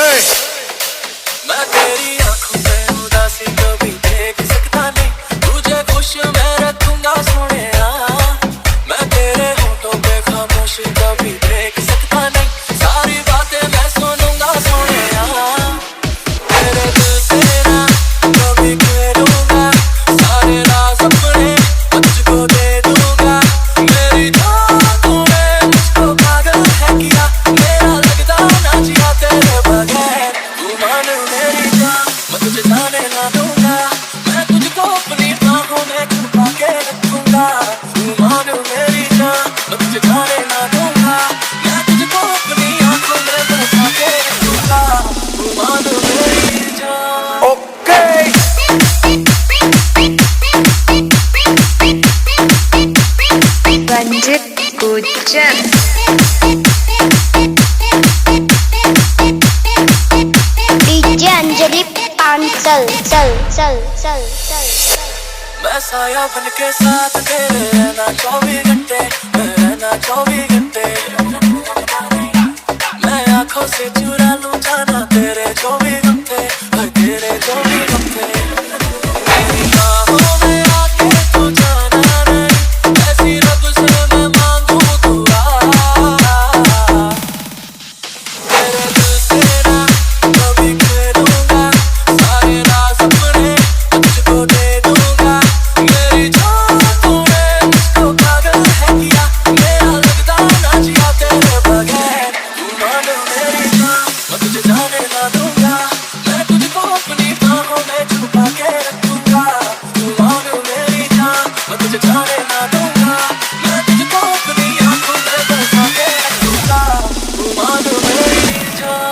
मैं तेरी आंखों में उदासी कभी देख सकता नहीं, तुझे खुश मैं रखूंगा सोनिया। मैं तेरे होठों पे खामोश कभी देख सकता नहीं, सारी बातें मैं सुनूंगा सोनिया। तेरे दिल से ना कभी खेलूंगा, सारे राज अपने तुझको दे दूंगा। मेरी जान तूने मुझको पागल है किया, मेरा लगता ना जिया तेरे बगैर। तू मान मेरी जान, मैं तुझे जाने ना दूंगा, मैं तुझको अपनी बाहों में छुपा के रखूंगा। तू मान मेरी जान, मैं तुझे जाने ना दूंगा, मैं तुझको अपनी आंखों में बसा के रखूंगा। तू मान मेरी जान। ओके रंजित गुज्जर डीजे अंजलि पांचल चल चल चल चल। मैं साया बन के साथ तेरे रहना 24 घंटे, मैं रहना 24 घंटे। मैं आंखों से चुरा लूं जाना तेरे 24 घंटे, तेरे 24 घंटे। मेरी बाहों में आके तू जाना नहीं, ऐसी रब से मैं मांगू दुआ। तेरे दिल से ना कभी खेलूंगा, सारे राज अपने तुझको दे दूंगा। मेरी जान तूने मुझको पागल है किया, मेरा लगता ना जिया तेरे बगैर। तू मान मेरी जान, मैं तुझे जाने ना दूंगा, मैं तुझको अपनी बाहों में छुपा के रखूंगा। तू मान मेरी जान, मैं तुझे जाने ना दूंगा, मैं तुझको अपनी आंखों में बसा के रखूंगा। तू मान मेरी जान।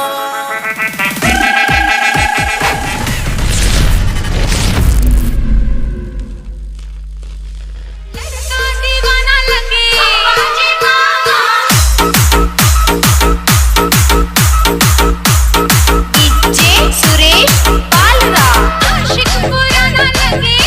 दीवाना लगे डीजे सुरेश पालरा आशिक पुराना लगे